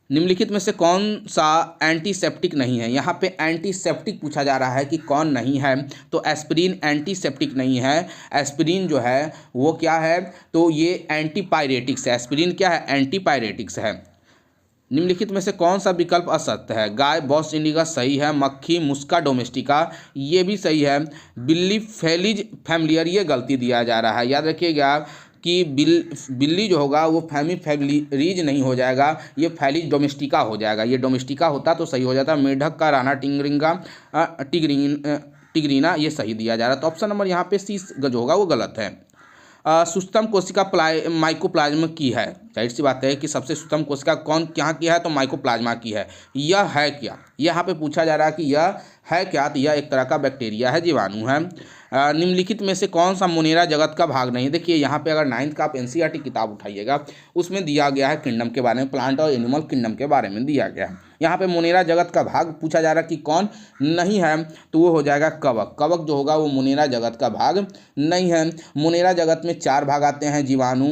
निम्नलिखित में से कौन सा एंटीसेप्टिक नहीं है? यहाँ पे एंटीसेप्टिक पूछा जा रहा है कि कौन नहीं है। तो एस्पिरिन एंटीसेप्टिक नहीं है। एस्पिरिन जो है वो क्या है? तो ये एंटीपायरेटिक्स है। एस्पिरिन क्या है? एंटीपायरेटिक्स है। निम्नलिखित में से कौन सा विकल्प असत्य है? गाय बॉस इंडिगस सही है, मक्खी मुस्का डोमेस्टिका ये भी सही है, बिल्ली फेलिज फैमिलियर ये गलती दिया जा रहा है। याद रखिएगा कि बिल्ली जो होगा वो फैमिलीज नहीं हो जाएगा, ये फैलिज डोमेस्टिका हो जाएगा। ये डोमेस्टिका होता तो सही हो जाता। मेढक का राना टिगरीना ये सही दिया जा रहा है। तो ऑप्शन नंबर यहाँ पे सी जो होगा वो गलत है। सूक्ष्म कोशिका माइकोप्लाज्मा की है। जाहिर सी बात है कि सबसे सूक्ष्म कोशिका कौन यहाँ की है? तो माइकोप्लाज्मा की है। यह है क्या? यहाँ पे पूछा जा रहा है कि यह है क्या? तो यह एक तरह का बैक्टीरिया है, जीवाणु है। निम्नलिखित में से कौन सा मोनेरा जगत का भाग नहीं? देखिए यहाँ पे अगर 9th का आप NCERT किताब उठाइएगा उसमें दिया गया है किंगडम के बारे में, प्लांट और एनिमल किंगडम के बारे में दिया गया है। यहाँ पे मोनेरा जगत का भाग पूछा जा रहा है कि कौन नहीं है? तो वो हो जाएगा कवक। कवक जो होगा वो मोनेरा जगत का भाग नहीं है। मोनेरा जगत में 4 भाग आते हैं, जीवाणु,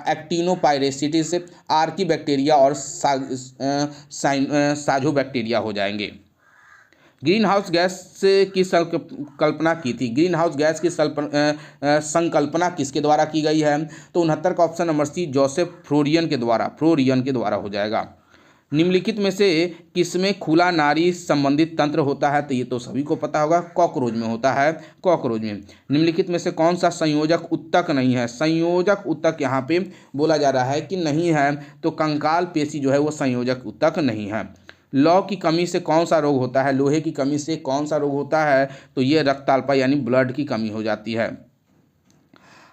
एक्टिनोपायरेसिटिस, आर्की बैक्टीरिया और साझो बैक्टीरिया हो जाएंगे। ग्रीन हाउस गैस की कल्पना की थी। ग्रीन हाउस गैस की संकल्पना किसके द्वारा की गई है? तो 69 का option number C Joseph Florian के द्वारा हो जाएगा। निम्नलिखित में से किसमें खुला नाड़ी संबंधित तंत्र होता है? तो ये तो सभी को पता होगा, कॉकरोच में होता है, कॉकरोच में। निम्नलिखित में से कौन सा संयोजक उत्तक नहीं है? संयोजक उत्तक यहाँ पे बोला जा रहा है कि नहीं है, तो कंकाल पेशी जो है वो संयोजक उत्तक नहीं है। लौह की कमी से कौन सा रोग होता है? लोहे की कमी से कौन सा रोग होता है? तो ये रक्त अल्पा यानी ब्लड की कमी हो जाती है।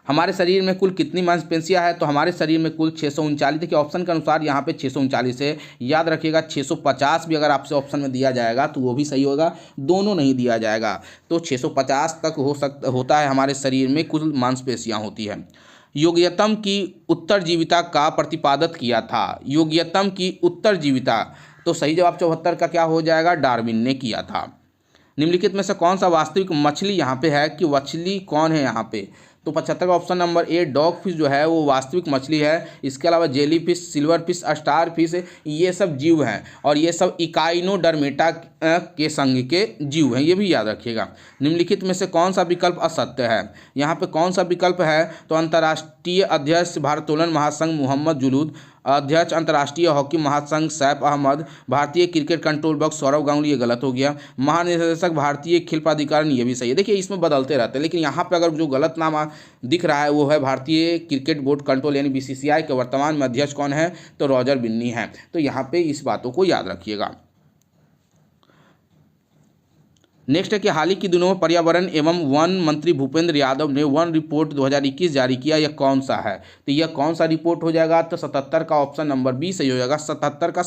हमारे शरीर में कुल कितनी मांसपेशियां है? तो हमारे शरीर में कुल 639। देखिए ऑप्शन के अनुसार यहाँ पे 639 है, याद रखिएगा 650 भी अगर आपसे ऑप्शन में दिया जाएगा तो वो भी सही होगा, दोनों नहीं दिया जाएगा। तो 650 तक होता है हमारे शरीर में कुल मांसपेशियां होती है। योग्यतम की उत्तरजीविता का प्रतिपादित किया था? योग्यतम की उत्तरजीविता, तो सही जवाब 74 का क्या हो जाएगा? डार्विन ने किया था। निम्नलिखित में से कौन सा वास्तविक मछली यहाँ पे है? कि मछली कौन है यहाँ पे? तो 75 का option number a dog fish जो है वो वास्तविक मछली है। इसके अलावा jelly fish, silver fish, star fish, ये सब जीव हैं और ये सब इकाइनोडर्मेटा के संघ के जीव हैं, ये भी याद रखिएगा। निम्नलिखित में से कौन सा विकल्प असत्य है? यहाँ पे कौन सा विकल्प है? तो अंतर्राष्ट्रीय अध्यक्ष भारोत्तोलन महासंघ मोहम्मद जुलूद, अध्यक्ष अंतर्राष्ट्रीय हॉकी महासंघ सैफ अहमद, भारतीय cricket control board Sourav Ganguly, ये गलत हो गया। महानिदेशक भारतीय खेल प्राधिकरण, ये भी सही है। देखिए इसमें बदलते रहते हैं, लेकिन यहाँ पे अगर जो गलत नाम दिख रहा है वो है भारतीय क्रिकेट बोर्ड कंट्रोल यानी बीसीसीआई के वर्तमान में अध्यक्ष कौन है? तो रॉजर बिन्नी है। तो यहाँ पे इस बातों को याद रखिएगा। नेक्स्ट है कि हाल ही के दिनों में पर्यावरण एवं वन मंत्री भूपेंद्र यादव ने वन रिपोर्ट 2021 जारी किया, यह कौन सा है? तो यह कौन सा रिपोर्ट हो जाएगा? तो 77 का ऑप्शन नंबर बी सही हो जाएगा। 77 का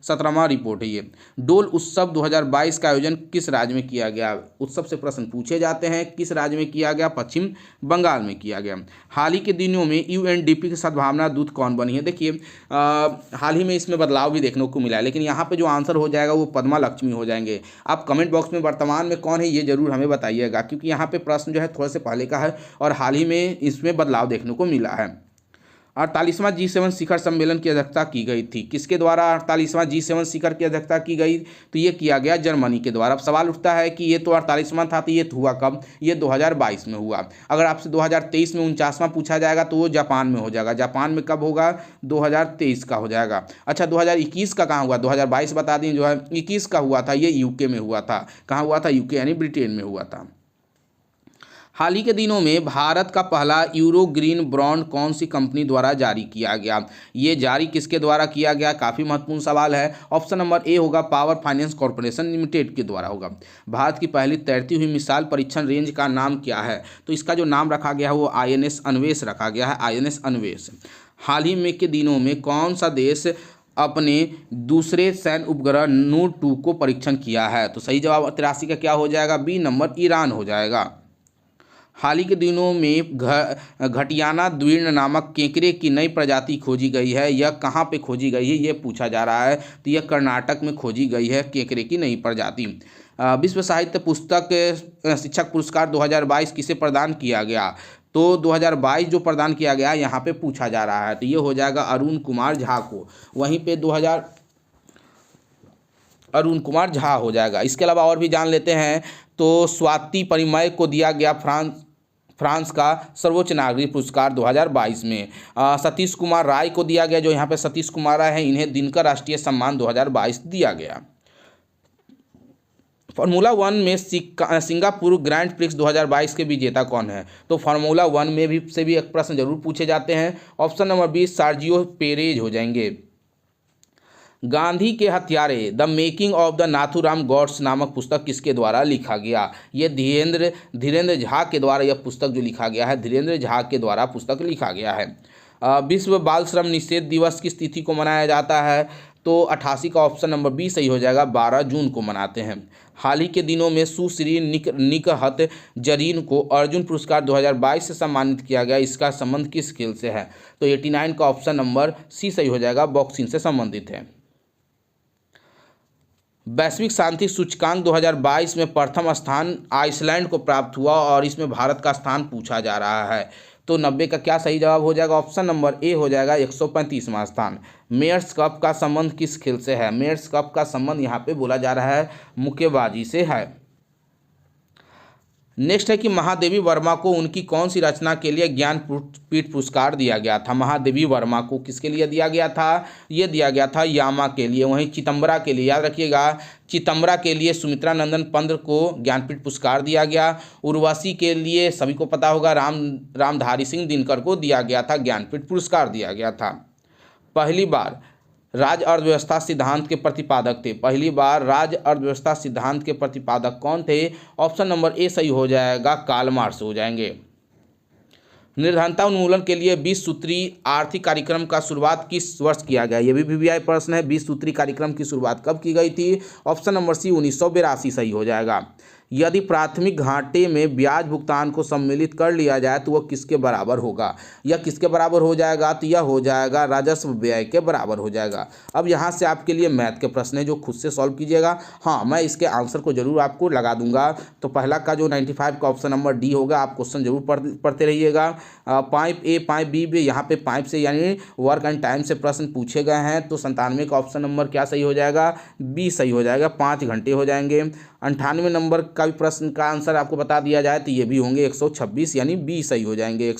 17वां रिपोर्ट है ये। डोल उत्सव 2022 का आयोजन किस राज्य में किया गया? उत्सव से प्रश्न पूछे जाते हैं, किस राज्य में किया गया? पश्चिम बंगाल में किया गया। हाल ही के दिनों में यूएनडीपी की सद्भावना दूत कौन बनी है? देखिए हाल ही में इसमें बदलाव भी देखने को मिला है, लेकिन यहाँ पे जो आंसर हो जाएगा वो पद्मा लक्ष्मी हो जाएंगे। आप कमेंट बॉक्स में वर्तमान में कौन है ये जरूर हमें बताइएगा, क्योंकि यहाँ पे प्रश्न जो है थोड़े से पहले का है और हाल ही में इसमें बदलाव देखने को मिला है। 48वां G7 शिखर सम्मेलन की अध्यक्षता की गई थी? किसके द्वारा 48वां G7 शिखर की अध्यक्षता की गई? तो ये किया गया जर्मनी के द्वारा। अब सवाल उठता है कि ये तो 48वां था, तो ये हुआ कब? ये 2022 में हुआ। अगर आपसे 2023 में 49वां पूछा जाएगा तो वो जापान में हो जाएगा। जापान में कब होगा? 2023 का हो जाएगा। अच्छा 2021 का कहाँ हुआ? 2022 बता दें, जो है 21 का हुआ था, ये यूके में हुआ था। कहाँ हुआ था? यूके यानी ब्रिटेन में हुआ था। हाल ही के दिनों में भारत का पहला यूरो ग्रीन बॉन्ड कौन सी कंपनी द्वारा जारी किया गया? ये जारी किसके द्वारा किया गया? काफ़ी महत्वपूर्ण सवाल है। ऑप्शन नंबर ए होगा पावर फाइनेंस कॉर्पोरेशन लिमिटेड के द्वारा होगा। भारत की पहली तैरती हुई मिसाइल परीक्षण रेंज का नाम क्या है? तो इसका जो नाम रखा गया है वो INS अन्वेष रखा गया है, INS अन्वेष। हाल ही में के दिनों में कौन सा देश अपने दूसरे सैन्य उपग्रह नूर 2 को परीक्षण किया है? तो सही जवाब 83 का क्या हो जाएगा? बी नंबर ईरान हो जाएगा। हाल ही के दिनों में घटियाना द्वीर्ण नामक केकरे की नई प्रजाति खोजी गई है, यह कहाँ पे खोजी गई है ये पूछा जा रहा है। तो यह कर्नाटक में खोजी गई है केकरे की नई प्रजाति। विश्व साहित्य पुस्तक शिक्षक पुरस्कार 2022 किसे प्रदान किया गया? तो 2022 जो प्रदान किया गया यहाँ पे पूछा जा रहा है, तो ये हो जाएगा अरुण कुमार झा को। वहीं पे अरुण कुमार झा हो जाएगा। इसके अलावा और भी जान लेते हैं, तो स्वाति परिमय को दिया गया फ्रांस का सर्वोच्च नागरिक पुरस्कार 2022 में। सतीश कुमार राय को दिया गया, जो यहाँ पे सतीश कुमार राय हैं, इन्हें दिनकर राष्ट्रीय सम्मान 2022 दिया गया। फार्मूला 1 में सिंगापुर ग्रैंड प्रिक्स 2022 के विजेता कौन है? तो फार्मूला 1 में भी से भी एक प्रश्न जरूर पूछे जाते हैं। ऑप्शन नंबर 20 सर्जियो पेरेज हो जाएंगे। गांधी के हत्यारे the making of the Nathuram Godse नामक पुस्तक किसके द्वारा लिखा गया? ये धीरेन्द्र झा के द्वारा यह पुस्तक जो लिखा गया है, धीरेन्द्र झा के द्वारा पुस्तक लिखा गया है। विश्व बाल श्रम निषेध दिवस किस तिथि को मनाया जाता है? तो 88 का ऑप्शन नंबर बी सही हो जाएगा, 12 जून को मनाते हैं। हाल ही के दिनों में सुश्री निकहत जरीन को अर्जुन पुरस्कार 2022 से सम्मानित किया गया, इसका संबंध किस खेल से है? तो 89 का ऑप्शन नंबर सी सही हो जाएगा, बॉक्सिंग से संबंधित है। वैश्विक शांति सूचकांक 2022 में प्रथम स्थान आइसलैंड को प्राप्त हुआ और इसमें भारत का स्थान पूछा जा रहा है। तो 90 का क्या सही जवाब हो जाएगा? ऑप्शन नंबर ए हो जाएगा, 135वां स्थान। मेयर्स कप का संबंध किस खेल से है? मेयर्स कप का संबंध यहाँ पे बोला जा रहा है मुक्केबाजी से है। नेक्स्ट है कि महादेवी वर्मा को उनकी कौन सी रचना के लिए ज्ञानपीठ पुरस्कार दिया गया था। महादेवी वर्मा को किसके लिए दिया गया था, ये दिया गया था यामा के लिए। वहीं चितंबरा के लिए, याद रखिएगा, चितंबरा के लिए सुमित्रा नंदन पंत को ज्ञानपीठ पुरस्कार दिया गया। उर्वशी के लिए सभी को पता होगा रामधारी सिंह दिनकर को दिया गया था, ज्ञानपीठ पुरस्कार दिया गया था। पहली बार राज्य अर्थव्यवस्था सिद्धांत के प्रतिपादक थे। पहली बार राज्य अर्थव्यवस्था सिद्धांत के प्रतिपादक कौन थे? ऑप्शन नंबर ए सही हो जाएगा, कार्ल मार्क्स हो जाएंगे। निर्धनता उन्मूलन के लिए 20 सूत्री आर्थिक कार्यक्रम का शुरुआत किस वर्ष किया गया? ये भी वीवीआई प्रश्न है। 20 सूत्री कार्यक्रम की शुरुआत कब की गई थी? ऑप्शन नंबर सी 1982 सही हो जाएगा। यदि प्राथमिक घाटे में ब्याज भुगतान को सम्मिलित कर लिया जाए तो वह किसके बराबर होगा? यह किसके बराबर हो जाएगा? तो यह हो जाएगा राजस्व व्यय के बराबर हो जाएगा। अब यहाँ से आपके लिए मैथ के प्रश्न है जो खुद से सॉल्व कीजिएगा। हाँ, मैं इसके आंसर को जरूर आपको लगा दूंगा। तो पहला का जो 95 का ऑप्शन नंबर डी होगा, आप क्वेश्चन जरूर पढ़ते रहिएगा। पाइप ए पाइप बी यहाँ पे पाइप से यानी वर्क एंड टाइम से प्रश्न पूछे गए हैं। तो 97 का ऑप्शन नंबर क्या सही हो जाएगा? बी सही हो जाएगा, 5 घंटे हो जाएंगे। 98 नंबर का भी प्रश्न का आंसर आपको बता दिया जाए तो ये भी होंगे 126 यानी बी सही हो जाएंगे,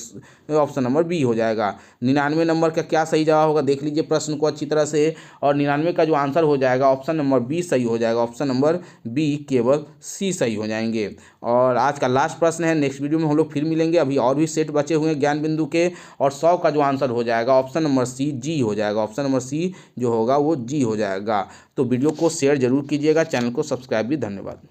ऑप्शन नंबर बी हो जाएगा। 99 नंबर का क्या सही जवाब होगा देख लीजिए प्रश्न को अच्छी तरह से, और 99 का जो आंसर हो जाएगा ऑप्शन नंबर बी सही हो जाएगा, ऑप्शन नंबर बी केवल सी सही हो जाएंगे। और आज का लास्ट प्रश्न है, नेक्स्ट वीडियो में हम लोग फिर मिलेंगे। अभी और भी सेट बचे हुए हैं ज्ञान बिंदु के, और 100 का जो आंसर हो जाएगा ऑप्शन नंबर सी जी हो जाएगा, ऑप्शन नंबर सी जो होगा वो जी हो जाएगा। तो वीडियो को शेयर जरूर कीजिएगा, चैनल को सब्सक्राइब भी। धन्यवाद।